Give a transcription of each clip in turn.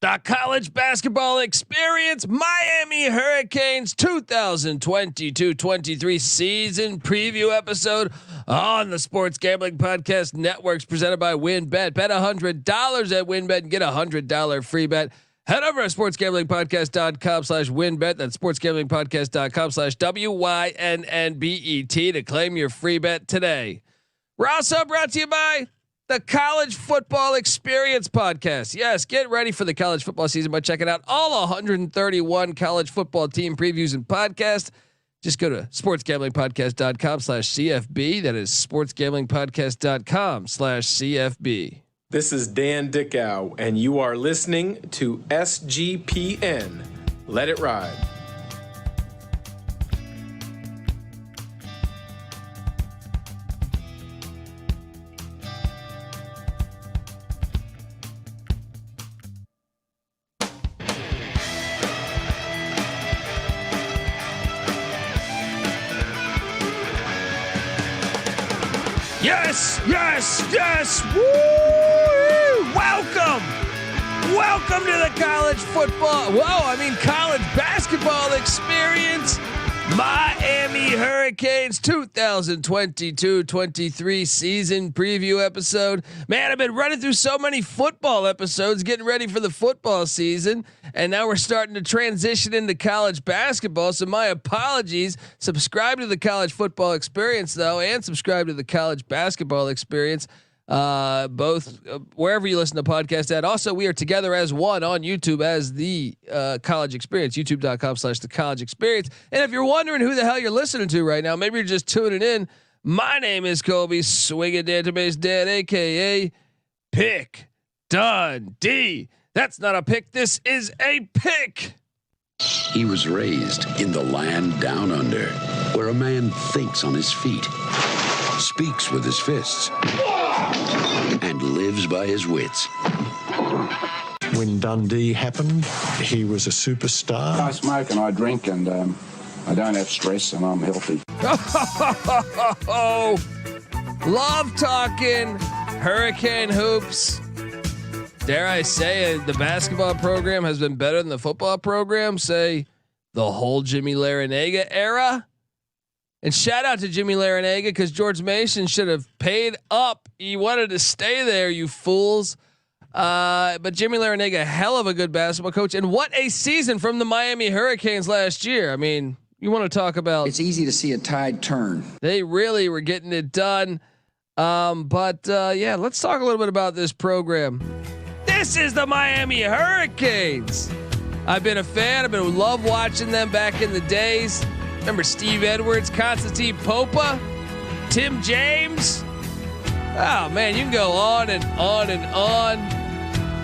The college basketball experience, Miami Hurricanes 2022-23 season preview episode on the Sports Gambling Podcast Networks, presented by WynnBET. Bet $100 at WynnBET and get $100 free bet. Head over to sportsgamblingpodcast.com/WynnBET. That's sportsgamblingpodcast.com/WYNNBET to claim your free bet today. We're also brought to you by the College Football Experience Podcast. Yes, get ready for the college football season by checking out all 131 college football team previews and podcasts. Just go to sportsgamblingpodcast.com/CFB. That is sportsgamblingpodcast.com/CFB. This is Dan Dickow, and you are listening to SGPN. Let it ride. Yes. Woo! Welcome to the college football. College basketball experience. Miami Hurricanes 2022-23 season preview episode. Man, I've been running through so many football episodes, getting ready for the football season, and now we're starting to transition into college basketball. So my apologies. Subscribe to the College Football Experience though, and subscribe to the College Basketball Experience. Both wherever you listen to podcasts at. Also, we are together as one on YouTube as the College Experience, youtube.com/the College Experience. And if you're wondering who the hell you're listening to right now, maybe you're just tuning in. My name is Kobe Swinging Database Dad, aka Pick Dundee. That's not a pick. This is a pick. He was raised in the land down under, where a man thinks on his feet, speaks with his fists, and lives by his wits. When Dundee happened, he was a superstar. I smoke and I drink and I don't have stress and I'm healthy. Love talking Hurricane hoops. Dare I say it, the basketball program has been better than the football program, say the whole Jimmy Larranaga era. And shout out to Jimmy Larranaga, because George Mason should have paid up. He wanted to stay there, you fools. But Jimmy Larranaga, hell of a good basketball coach. And what a season from the Miami Hurricanes last year. I mean, you want to talk about... It's easy to see a tide turn. They really were getting it done. But let's talk a little bit about this program. This is the Miami Hurricanes. I've been a fan. I've been love watching them back in the days. Remember Steve Edwards, Constantine Popa, Tim James. Oh man, you can go on and on and on.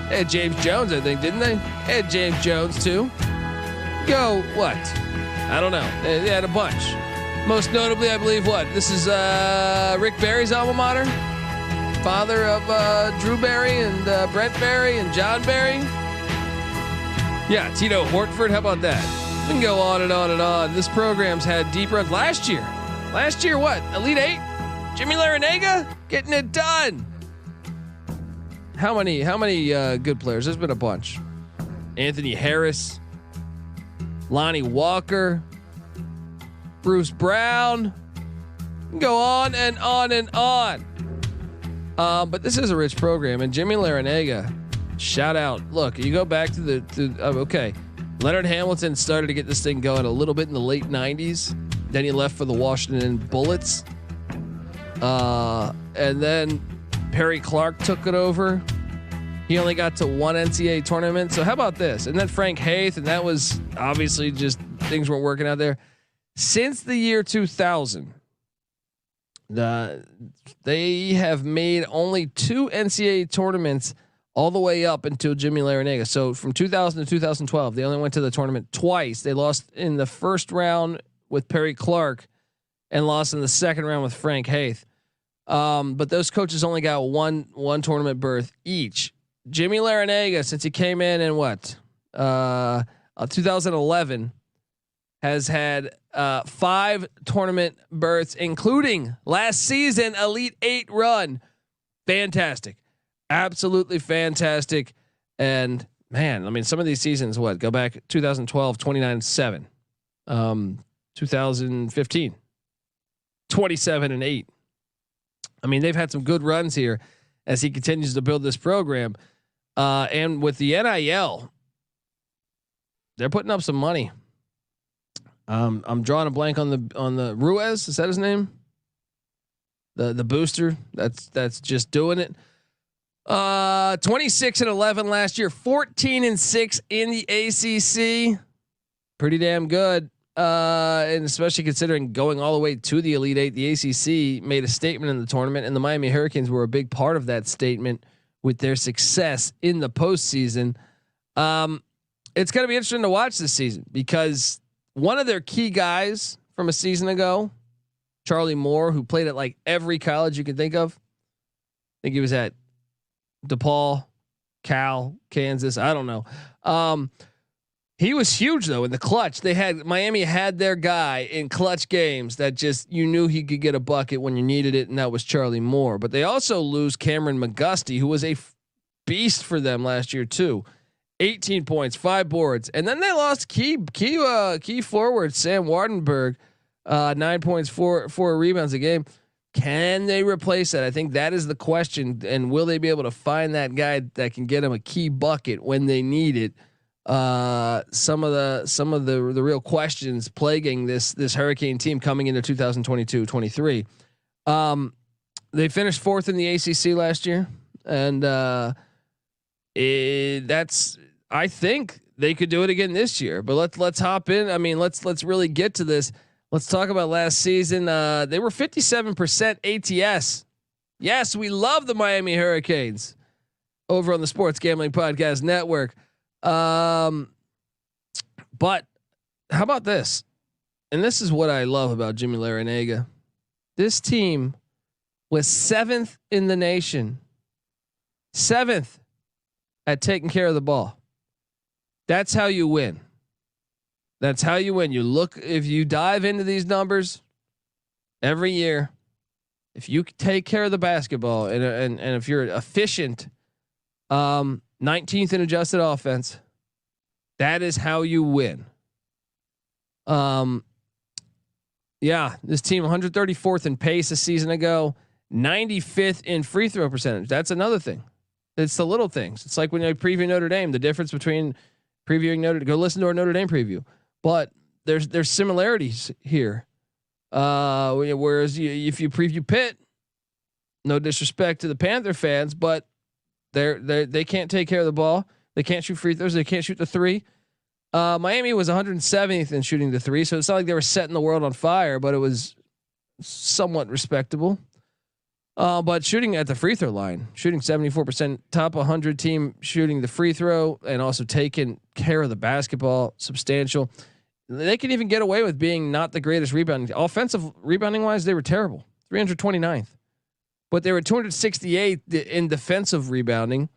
They had James Jones, I think, didn't they? They had James Jones too. Go what? I don't know. They had a bunch. Most notably, I believe what? This is Rick Barry's alma mater, father of Drew Barry and Brent Barry and John Barry. Yeah, Tito Hortford. How about that? We can go on and on and on. This program's had deep runs last year. What? Elite Eight? Jimmy Larranaga getting it done. How many good players? There's been a bunch. Anthony Harris, Lonnie Walker, Bruce Brown. We can go on and on and on. But this is a rich program, and Jimmy Larranaga, shout out. Look, you go back to okay. Leonard Hamilton started to get this thing going a little bit in the late 90s. Then he left for the Washington Bullets. And then Perry Clark took it over. He only got to one NCAA tournament. So how about this? And then Frank Haith, and that was obviously just things weren't working out there. Since the year 2000, they have made only 2 NCAA tournaments all the way up until Jimmy Larranaga. So from 2000 to 2012, they only went to the tournament twice. They lost in the first round with Perry Clark and lost in the second round with Frank Haith. But those coaches only got one tournament berth each. Jimmy Larranaga, since he came in 2011, has had 5 tournament berths, including last season Elite Eight run. Fantastic. Absolutely fantastic. And man, I mean, some of these seasons, go back 2012, 29-7, 2015, 27-8. I mean, they've had some good runs here as he continues to build this program. And with the NIL, they're putting up some money. I'm drawing a blank on the Ruiz. Is that his name? The booster that's just doing it. 26-11 last year, 14-6 in the ACC. Pretty damn good. And especially considering going all the way to the Elite Eight, the ACC made a statement in the tournament, and the Miami Hurricanes were a big part of that statement with their success in the postseason. It's going to be interesting to watch this season because one of their key guys from a season ago, Charlie Moore, who played at like every college you can think of. I think he was at DePaul, Cal, Kansas. I don't know. He was huge though in the clutch. Miami had their guy in clutch games that just, you knew he could get a bucket when you needed it. And that was Charlie Moore, but they also lose Kameron McGusty, who was a beast for them last year too. 18 points, 5 boards. And then they lost key forward, Sam Waardenburg, 9 points, 4 rebounds a game. Can they replace that? I think that is the question. And will they be able to find that guy that can get them a key bucket when they need it? Some of the real questions plaguing this Hurricane team coming into 2022-23. They finished 4th in the ACC last year, and I think they could do it again this year. But let's hop in. I mean, let's really get to this. Let's talk about last season. They were 57% ATS. Yes, we love the Miami Hurricanes over on the Sports Gambling Podcast Network. But how about this? And this is what I love about Jimmy Larranaga. This team was 7th in the nation, 7th at taking care of the ball. That's how you win. That's how you win. You look, if you dive into these numbers every year, if you take care of the basketball and if you're efficient, 19th in adjusted offense, that is how you win. Yeah, this team 134th in pace a season ago, 95th in free throw percentage. That's another thing. It's the little things. It's like when you preview Notre Dame, the difference between previewing go listen to our Notre Dame preview, but there's similarities here. Whereas if you preview Pitt, no disrespect to the Panther fans, but they can't take care of the ball. They can't shoot free throws. They can't shoot the 3. Miami was 170th in shooting the 3, so it's not like they were setting the world on fire, but it was somewhat respectable. But shooting at the free throw line, shooting 74%, top 100 team shooting the free throw, and also taking care of the basketball, substantial. They can even get away with being not the greatest rebounding. Offensive rebounding wise, they were terrible, 329th, but they were 268 in defensive rebounding.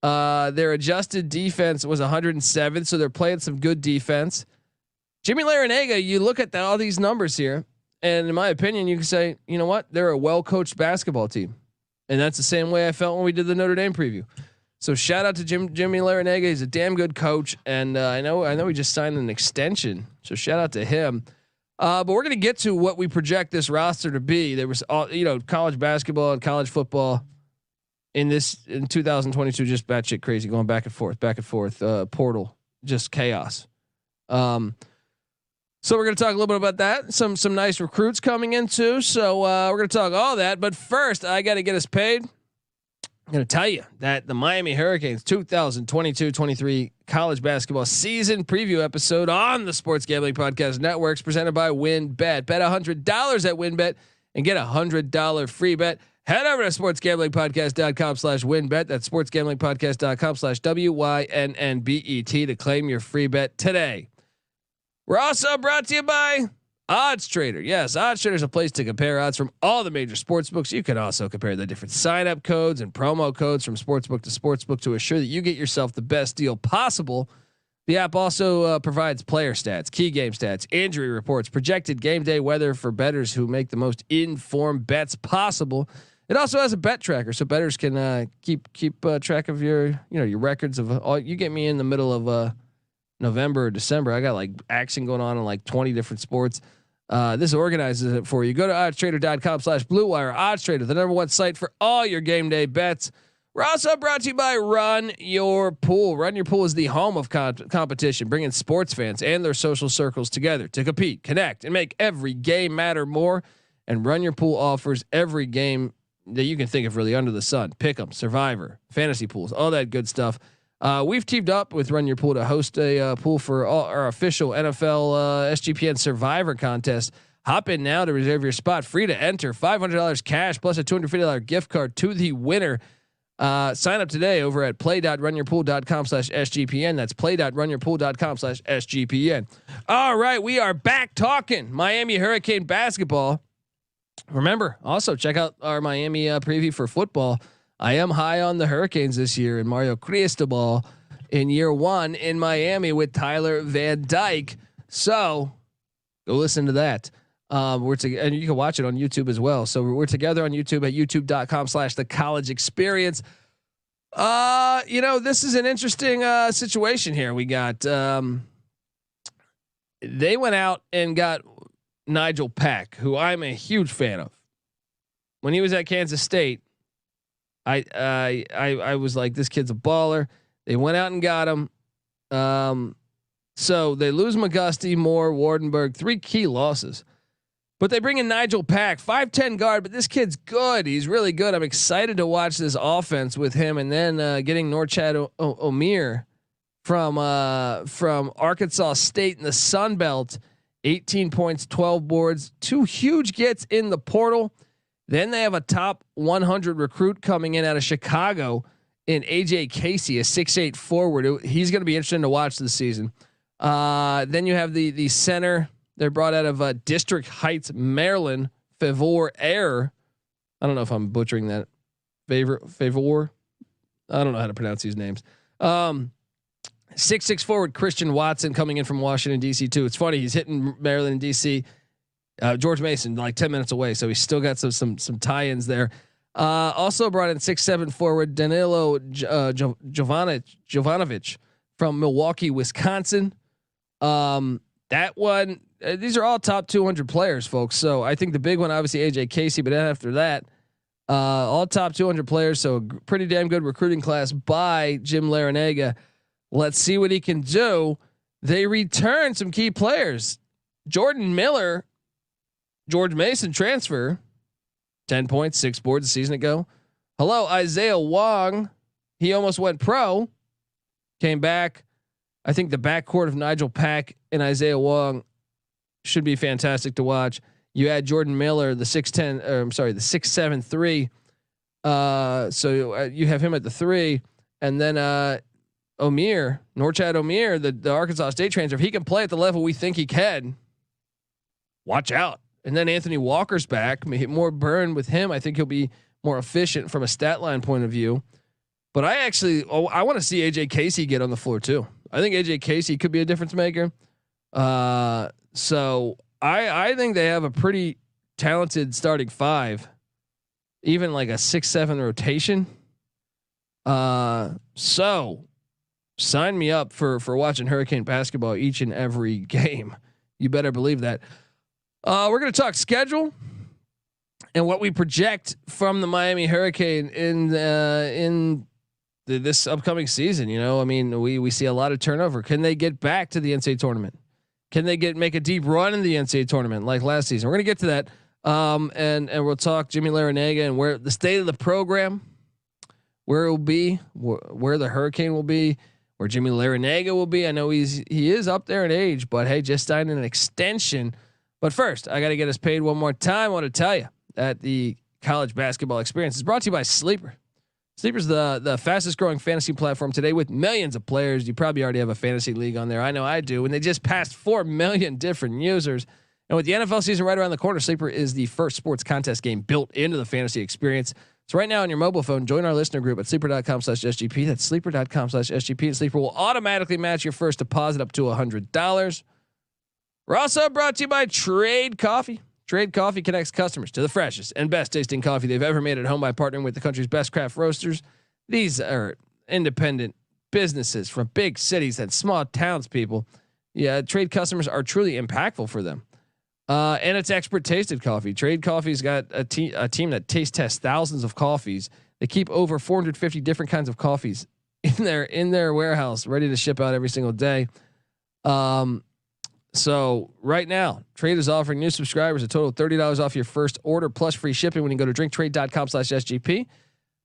Their adjusted defense was 107, so they're playing some good defense. Jimmy Larranaga, you look at all these numbers here, and in my opinion, you can say, you know what? They're a well-coached basketball team. And that's the same way I felt when we did the Notre Dame preview. So shout out to Jimmy Larranaga. He's a damn good coach. And I know he just signed an extension. So shout out to him. But we're going to get to what we project this roster to be. There was college basketball and college football in 2022, just batshit crazy, going back and forth, portal, just chaos. So we're going to talk a little bit about that. Some nice recruits coming in too. So we're going to talk all that. But first, I got to get us paid. I'm going to tell you that the Miami Hurricanes 2022-23 college basketball season preview episode on the Sports Gambling Podcast Network is presented by WinBet. Bet $100 at WinBet and get $100 free bet. Head over to sportsgamblingpodcast.com/winbet. That's sportsgamblingpodcast.com/WYNNBET to claim your free bet today. We're also brought to you by Odds Trader. Yes, Odds Trader is a place to compare odds from all the major sports books. You can also compare the different sign-up codes and promo codes from sportsbook to sportsbook to assure that you get yourself the best deal possible. The app also provides player stats, key game stats, injury reports, projected game day weather for bettors who make the most informed bets possible. It also has a bet tracker, so bettors can keep track of your your records of all. You get me in the middle of November or December. I got like action going on in like 20 different sports. This organizes it for you. Go to oddstrader.com/Blue Wire. OddsTrader, the #1 site for all your game day bets. We're also brought to you by Run Your Pool. Run Your Pool is the home of competition, bringing sports fans and their social circles together to compete, connect, and make every game matter more. And Run Your Pool offers every game that you can think of really under the sun: Pick'em, Survivor, fantasy pools, all that good stuff. We've teamed up with Run Your Pool to host a pool for all our official NFL SGPN Survivor contest. Hop in now to reserve your spot. Free to enter. $500 cash plus a $250 gift card to the winner. Sign up today over at play.runyourpool.com/SGPN. That's play.runyourpool.com/SGPN. All right, we are back talking Miami Hurricane basketball. Remember, also check out our Miami preview for football. I am high on the Hurricanes this year, and Mario Cristobal in year 1 in Miami with Tyler Van Dyke. So go listen to that. And you can watch it on YouTube as well. So we're together on YouTube at youtube.com/the college experience. This is an interesting situation here. We got, they went out and got Nijel Pack, who I'm a huge fan of. When he was at Kansas State, I was like, this kid's a baller. They went out and got him. So they lose McGusty, Moore, Waardenburg, 3 key losses. But they bring in Nijel Pack, 5'10" guard, but this kid's good. He's really good. I'm excited to watch this offense with him, and then getting Norchad Omier from Arkansas State in the Sun Belt, 18 points, 12 boards, 2 huge gets in the portal. Then they have a top 100 recruit coming in out of Chicago in AJ Casey, a 6'8" forward. He's going to be interesting to watch this season. Then you have the center. They're brought out of District Heights, Maryland, Favour Aire. I don't know if I'm butchering that. Favour. I don't know how to pronounce these names. 6'6" forward Christian Watson coming in from Washington D.C. too. It's funny, he's hitting Maryland and D.C. George Mason like 10 minutes away, so he's still got some tie-ins there. Also brought in 6'7" forward Danilo Jovanovic from Milwaukee, Wisconsin. That one. These are all top 200 players, folks. So I think the big one, obviously AJ Casey, but then after that, all top 200 players. So pretty damn good recruiting class by Jim Larranaga. Let's see what he can do. They return some key players. Jordan Miller, George Mason transfer, 10 points, 6 boards a season ago. Hello, Isaiah Wong. He almost went pro, came back. I think the backcourt of Nijel Pack and Isaiah Wong should be fantastic to watch. You add Jordan Miller, the 6'10", the 6'7" 3. So you have him at the 3, and then Omier, Norchad Omier, the Arkansas State transfer. If he can play at the level we think he can, watch out. And then Anthony Walker's back, more burn with him. I think he'll be more efficient from a stat line point of view. But I want to see AJ Casey get on the floor too. I think AJ Casey could be a difference maker. So I think they have a pretty talented starting 5, even like a 6-7 rotation. So sign me up for watching Hurricane basketball each and every game. You better believe that. We're going to talk schedule and what we project from the Miami Hurricane in this upcoming season. We see a lot of turnover. Can they get back to the NCAA tournament? Can they make a deep run in the NCAA tournament like last season? We're going to get to that. And we'll talk Jimmy Larranaga and where the state of the program, where it will be, where the Hurricane will be, where Jimmy Larranaga will be. I know he is up there in age, but hey, just signed an extension. But first, I got to get us paid one more time. I want to tell you that the college basketball experience is brought to you by Sleeper. Sleeper's the fastest growing fantasy platform today with millions of players. You probably already have a fantasy league on there. I know I do. And they just passed 4 million different users. And with the NFL season right around the corner, Sleeper is the first sports contest game built into the fantasy experience. So right now on your mobile phone, join our listener group at sleeper.com/SGP. That's sleeper.com/SGP. And Sleeper will automatically match your first deposit up to $100. We're also brought to you by Trade Coffee. Trade Coffee connects customers to the freshest and best tasting coffee they've ever made at home by partnering with the country's best craft roasters. These are independent businesses from big cities and small towns, people. Yeah, trade customers are truly impactful for them. And it's expert tasted coffee. Trade Coffee's got a team that taste tests thousands of coffees. They keep over 450 different kinds of coffees in their warehouse, ready to ship out every single day. So right now, Trade is offering new subscribers a total of $30 off your first order plus free shipping when you go to drinktrade.com/SGP.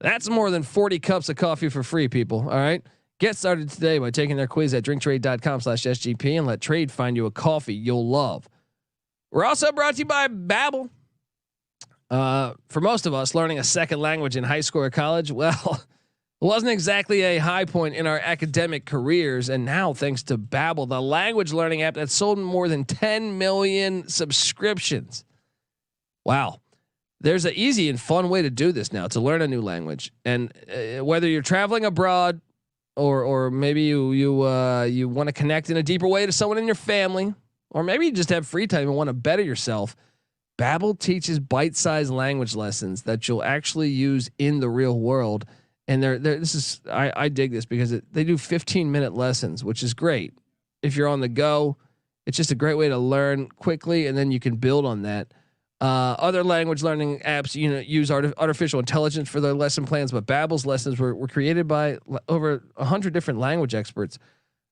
That's more than 40 cups of coffee for free, people. All right. Get started today by taking their quiz at drinktrade.com/SGP and let Trade find you a coffee you'll love. We're also brought to you by Babbel. For most of us, learning a second language in high school or college, well, it wasn't exactly a high point in our academic careers. And now, thanks to Babbel, the language learning app that's sold more than 10 million subscriptions. Wow. There's an easy and fun way to do this now, to learn a new language. And whether you're traveling abroad or maybe you want to connect in a deeper way to someone in your family, or maybe you just have free time and want to better yourself, Babbel teaches bite-sized language lessons that you'll actually use in the real world. And I dig this because they do 15-minute lessons, which is great. If you're on the go, it's just a great way to learn quickly, and then you can build on that. Other language learning apps, use artificial intelligence for their lesson plans, but Babbel's lessons were created by over 100 different language experts.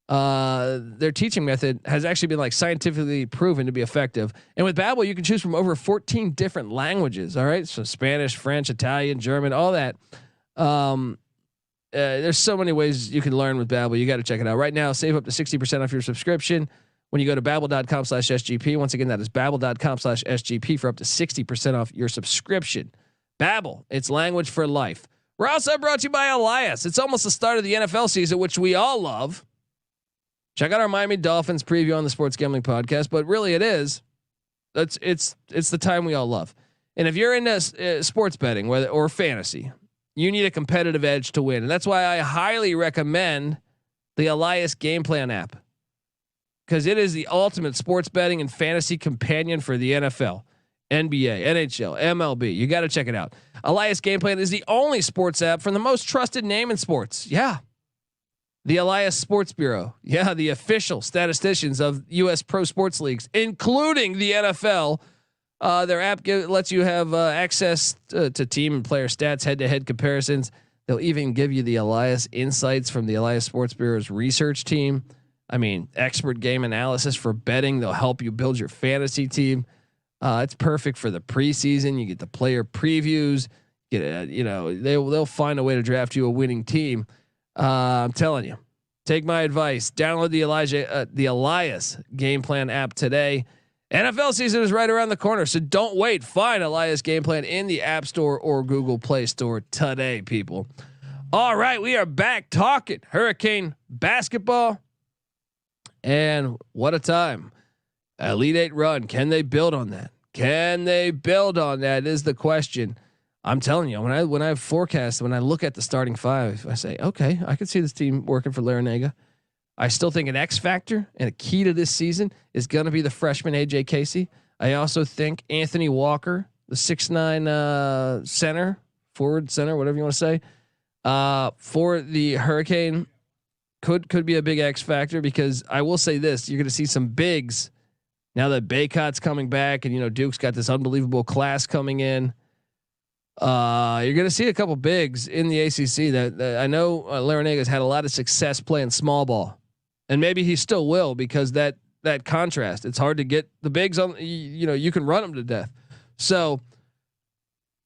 Their teaching method has actually been scientifically proven to be effective. And with Babbel, you can choose from over 14 different languages. All right, so Spanish, French, Italian, German, all that. There's so many ways you can learn with Babbel. You got to check it out right now. Save up to 60% off your subscription when you go to babbel.com/SGP. Once again, that is babbel.com/SGP for up to 60% off your subscription. Babbel, it's language for life. We're also brought to you by Elias. It's almost the start of the NFL season, which we all love. Check out our Miami Dolphins preview on the Sports Gambling Podcast, but really it is. It's the time we all love. And if you're into sports betting or fantasy, you need a competitive edge to win. And that's why I highly recommend the Elias Game Plan app, because it is the ultimate sports betting and fantasy companion for the NFL, NBA, NHL, MLB. You got to check it out. Elias Game Plan is the only sports app from the most trusted name in sports. Yeah. The Elias Sports Bureau. Yeah. The official statisticians of U.S. pro sports leagues, including the NFL. Their app lets you have access to team and player stats, head-to-head comparisons. They'll even give you the Elias insights from the Elias Sports Bureau's research team. I mean, expert game analysis for betting. They'll help you build your fantasy team. It's perfect for the preseason. You get the player previews. They'll find a way to draft you a winning team. I'm telling you, take my advice. Download the Elias Game Plan app today. NFL season is right around the corner, so don't wait. Find Elias Game Plan in the App Store or Google Play Store today, people. All right, we are back talking Hurricane basketball. And what a time. Elite Eight run. Can they build on that? Can they build on that is the question. I'm telling you, when I look at the starting five, I say, okay, I can see this team working for Larranaga. I still think an X factor and a key to this season is going to be the freshman AJ Casey. I also think Anthony Walker, the 6'9" forward center, whatever you want to say, for the Hurricane could be a big X factor, because I will say this: you're going to see some bigs now that Baycott's coming back, and Duke's got this unbelievable class coming in. You're going to see a couple bigs in the ACC that I know Larranaga's had a lot of success playing small ball. And maybe he still will, because that contrast, it's hard to get the bigs on, you can run them to death. So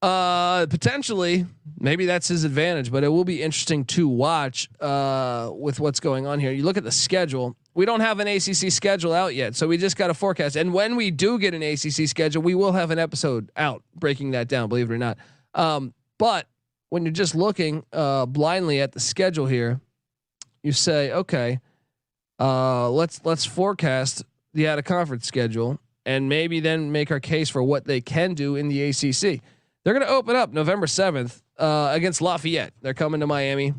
potentially maybe that's his advantage, but it will be interesting to watch with what's going on here. You look at the schedule. We don't have an ACC schedule out yet, so we just got a forecast. And when we do get an ACC schedule, we will have an episode out breaking that down, believe it or not. But when you're just looking blindly at the schedule here, you say, okay, let's forecast the out of conference schedule and maybe then make our case for what they can do in the ACC. They're going to open up November 7th against Lafayette. They're coming to Miami.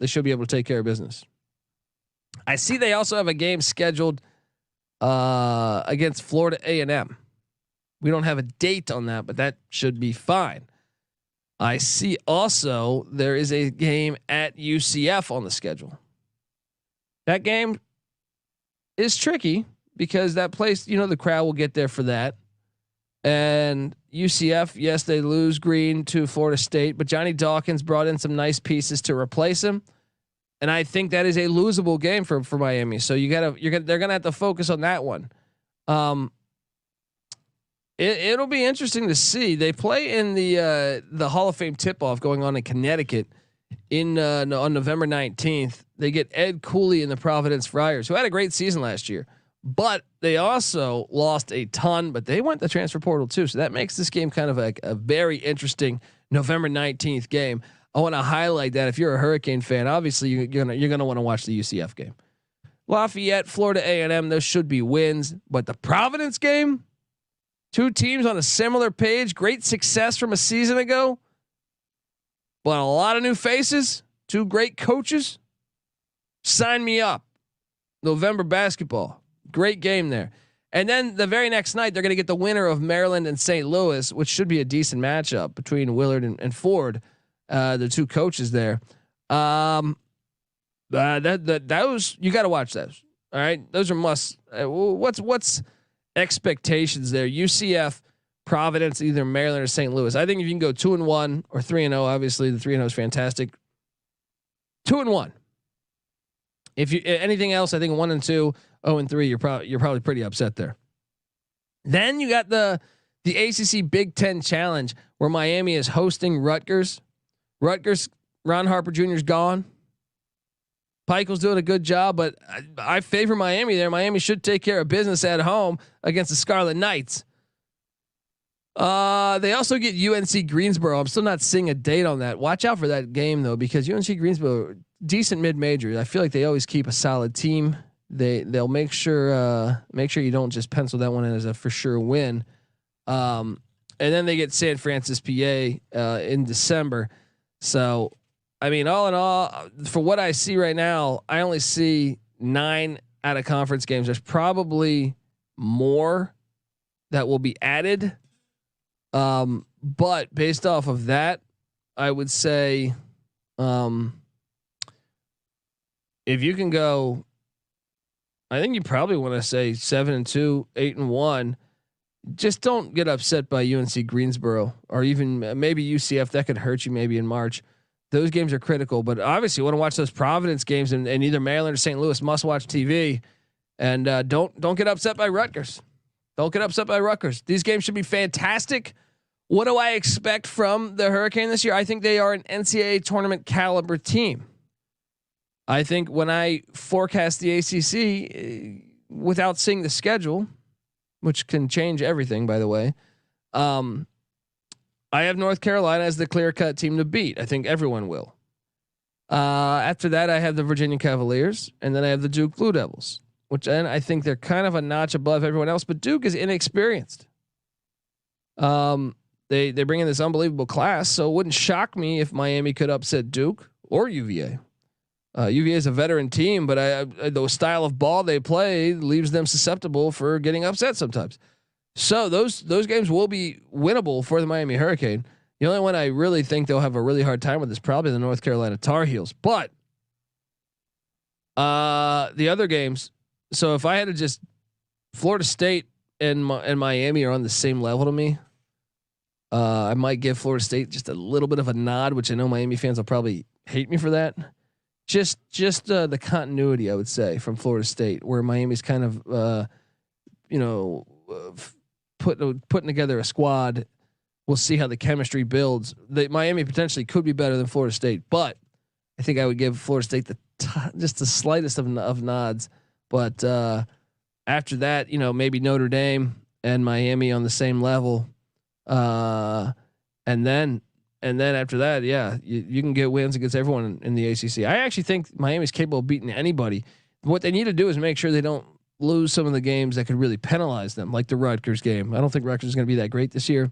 They should be able to take care of business. I see they also have a game scheduled against Florida A&M. We don't have a date on that, but that should be fine. I see also there is a game at UCF on the schedule. That game is tricky because that place, the crowd will get there for that. And UCF, yes, they lose Green to Florida State, but Johnny Dawkins brought in some nice pieces to replace him. And I think that is a losable game for Miami. So they're gonna have to focus on that one. It'll be interesting to see. They play in the Hall of Fame tip-off going on in Connecticut on November 19th. They get Ed Cooley and the Providence Friars, who had a great season last year, but they also lost a ton. But they went the transfer portal too, so that makes this game kind of a very interesting November 19th game. I want to highlight that if you're a Hurricane fan, obviously you're gonna want to watch the UCF game. Lafayette, Florida A&M, those should be wins, but the Providence game. Two teams on a similar page, great success from a season ago, but a lot of new faces, two great coaches. Sign me up. November basketball, great game there. And then the very next night, they're going to get the winner of Maryland and St. Louis, which should be a decent matchup between Willard and Ford, the two coaches there. Those you got to watch those. All right, those are must. What's expectations there? UCF, Providence, either Maryland or St. Louis. I think if you can go 2-1 or 3-0, obviously the 3-0 is fantastic. 2-1. If you anything else, I think 1-2, 0-3, you're probably pretty upset there. Then you got the ACC Big Ten Challenge where Miami is hosting Rutgers. Rutgers, Ron Harper Jr. is gone. Pikel's doing a good job, but I favor Miami there. Miami should take care of business at home against the Scarlet Knights. They also get UNC Greensboro. I'm still not seeing a date on that. Watch out for that game though, because UNC Greensboro, decent mid-major. I feel like they always keep a solid team. They'll make sure you don't just pencil that one in as a for sure win. And then they get San Francisco, PA, in December. So. I mean, all in all, for what I see right now, I only see 9 out of conference games. There's probably more that will be added. But based off of that, I would say, if you can go, I think you probably want to say 7-2, 8-1. Just don't get upset by UNC Greensboro or even maybe UCF. That could hurt you maybe in March. Those games are critical, but obviously you want to watch those Providence games and either Maryland or St. Louis must watch TV. And don't get upset by Rutgers. Don't get upset by Rutgers. These games should be fantastic. What do I expect from the Hurricane this year? I think they are an NCAA tournament caliber team. I think when I forecast the ACC without seeing the schedule, which can change everything, by the way, I have North Carolina as the clear-cut team to beat. I think everyone will. After that, I have the Virginia Cavaliers, and then I have the Duke Blue Devils, which then I think they're kind of a notch above everyone else. But Duke is inexperienced. They bring in this unbelievable class, so it wouldn't shock me if Miami could upset Duke or UVA. UVA is a veteran team, but the style of ball they play leaves them susceptible for getting upset sometimes. So those games will be winnable for the Miami Hurricane. The only one I really think they'll have a really hard time with is probably the North Carolina Tar Heels. But the other games, so if I had to just, Florida State and Miami are on the same level to me. I might give Florida State just a little bit of a nod, which I know Miami fans will probably hate me for that. Just the continuity, I would say, from Florida State, where Miami's kind of, putting together a squad. We'll see how the chemistry builds. Miami potentially could be better than Florida State, but I think I would give Florida State just the slightest of nods. But after that, maybe Notre Dame and Miami on the same level. And then after that, yeah, you can get wins against everyone in the ACC. I actually think Miami's capable of beating anybody. What they need to do is make sure they don't lose some of the games that could really penalize them, like the Rutgers game. I don't think Rutgers is going to be that great this year.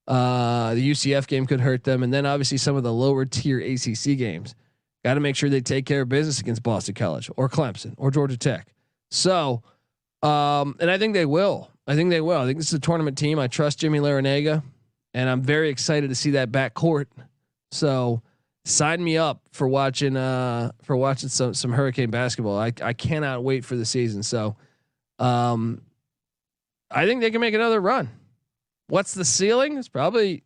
The UCF game could hurt them, and then obviously some of the lower tier ACC games. Got to make sure they take care of business against Boston College or Clemson or Georgia Tech. So, and I think they will. I think they will. I think this is a tournament team. I trust Jimmy Larranaga, and I'm very excited to see that backcourt. So sign me up for watching some Hurricane basketball. I cannot wait for the season. So I think they can make another run. What's the ceiling? It's probably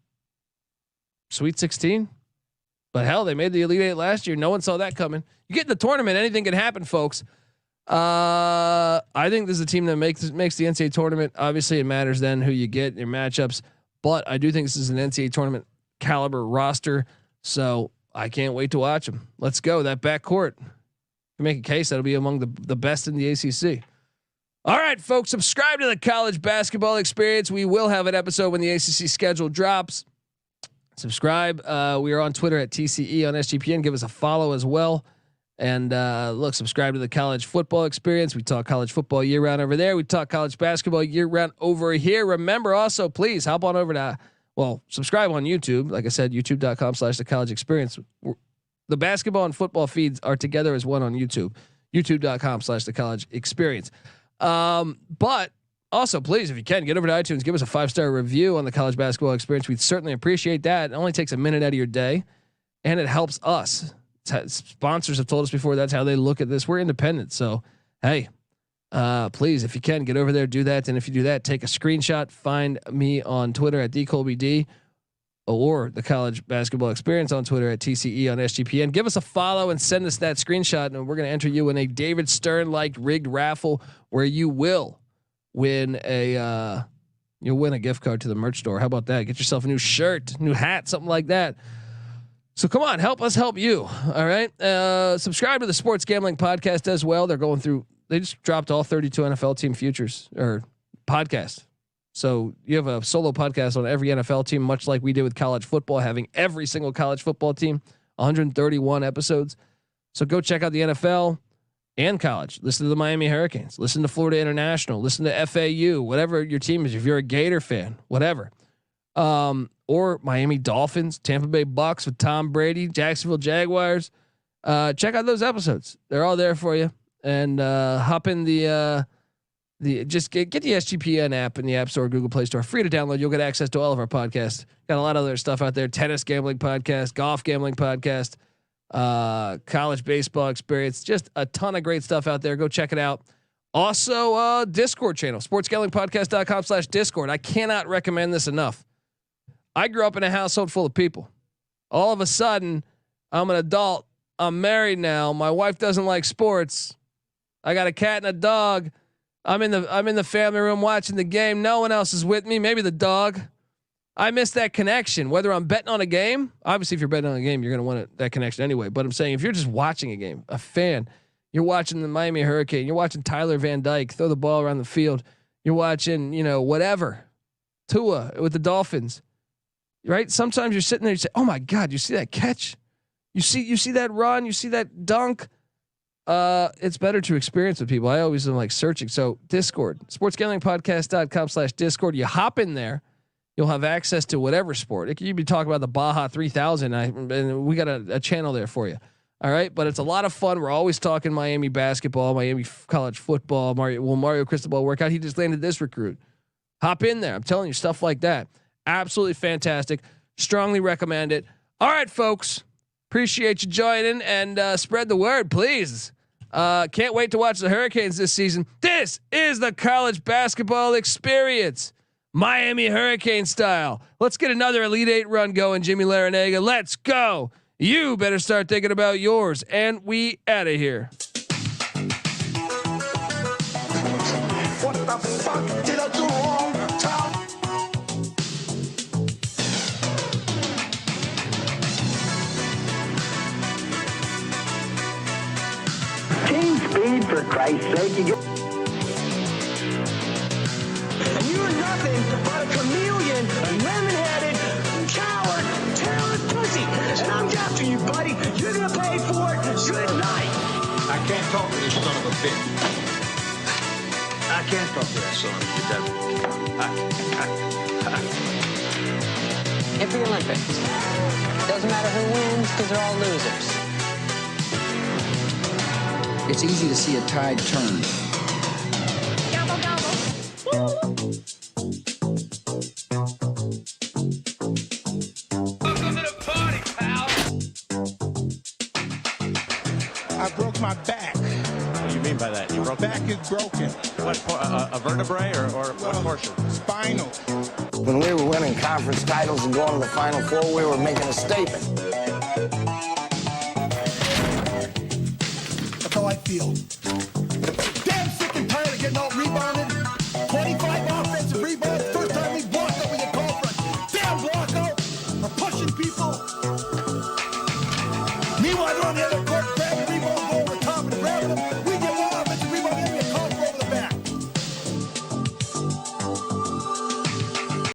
Sweet 16. But hell, they made the Elite Eight last year. No one saw that coming. You get in the tournament, anything can happen, folks. I think this is a team that makes the NCAA tournament. Obviously, it matters then who you get, your matchups. But I do think this is an NCAA tournament caliber roster. So I can't wait to watch them. Let's go. That backcourt. You make a case that'll be among the best in the ACC. All right, folks, subscribe to the College Basketball Experience. We will have an episode when the ACC schedule drops. Subscribe. We are on Twitter at TCE on SGPN. Give us a follow as well. And look, subscribe to the College Football Experience. We talk college football year round over there. We talk college basketball year round over here. Remember also, please hop on over to, subscribe on YouTube. Like I said, youtube.com/the college experience. The basketball and football feeds are together as one on YouTube, youtube.com/the college experience. But also, please, if you can, get over to iTunes, give us a 5-star review on the College Basketball Experience. We'd certainly appreciate that. It only takes a minute out of your day, and it helps us. Sponsors have told us before that's how they look at this. We're independent, so hey, please, if you can, get over there, do that. And if you do that, take a screenshot. Find me on Twitter at DColbyD or the College Basketball Experience on Twitter at TCE on SGPN. Give us a follow and send us that screenshot, and we're going to enter you in a David Stern like rigged raffle where you will win a gift card to the merch store. How about that? Get yourself a new shirt, new hat, something like that. So come on, help us help you. All right. Subscribe to the Sports Gambling Podcast as well. They just dropped all 32 NFL team futures or podcasts. So you have a solo podcast on every NFL team, much like we did with college football, having every single college football team, 131 episodes. So go check out the NFL and college. Listen to the Miami Hurricanes. Listen to Florida International. Listen to FAU. Whatever your team is, if you're a Gator fan, whatever. Or Miami Dolphins, Tampa Bay Bucks with Tom Brady, Jacksonville Jaguars. Check out those episodes. They're all there for you. And hop in the just get the SGPN app in the App Store, Google Play Store, free to download. You'll get access to all of our podcasts. Got a lot of other stuff out there: tennis gambling podcast, golf gambling podcast, college baseball experience. Just a ton of great stuff out there. Go check it out. Also, Discord channel, sportsgamblingpodcast.com/Discord. I cannot recommend this enough. I grew up in a household full of people. All of a sudden, I'm an adult. I'm married now. My wife doesn't like sports. I got a cat and a dog. I'm in the family room watching the game. No one else is with me. Maybe the dog. I miss that connection. Whether I'm betting on a game, obviously, if you're betting on a game, you're going to want that connection anyway. But I'm saying if you're just watching a game, a fan, you're watching the Miami Hurricane, you're watching Tyler Van Dyke throw the ball around the field, you're watching, whatever, Tua with the Dolphins, right? Sometimes you're sitting there, you say, "Oh my God, you see that catch? You see that run? You see that dunk?" It's better to experience with people. I always am like searching. So Discord, sportsgamblingpodcast.com/Discord. You hop in there. You'll have access to whatever sport. You be talking about the Baja 3000. And we got a channel there for you. All right. But it's a lot of fun. We're always talking Miami basketball, Miami college football. Mario Cristobal work out. He just landed this recruit. Hop in there. I'm telling you, stuff like that. Absolutely fantastic. Strongly recommend it. All right, folks. Appreciate you joining and spread the word, please. Can't wait to watch the Hurricanes this season. This is the College Basketball Experience, Miami Hurricane style. Let's get another Elite Eight run going, Jimmy Larranaga. Let's go. You better start thinking about yours. And we out of here. What the fuck did I do wrong, Tom? Team speed, for Christ's sake. You're nothing but a chameleon, a lemon-headed, coward, terrorist pussy. And I'm after you, buddy. You're gonna pay for it. Good night. I can't talk to this son of a bitch. I can't talk to that son of a bitch. And for the Olympics. Doesn't matter who wins, because they're all losers. It's easy to see a tide turn. Gobble, gobble. Welcome to the party, pal. I broke my back. What do you mean by that? You broke back is broken. What, a vertebrae or what portion? Spinal. When we were winning conference titles and going to the Final Four, we were making a statement. That's how I feel. Damn sick and tired of getting out rebounded. 25 offensive rebounds. First time we blocked out, we get called for a damn block out. We're pushing people. Meanwhile, they're on the other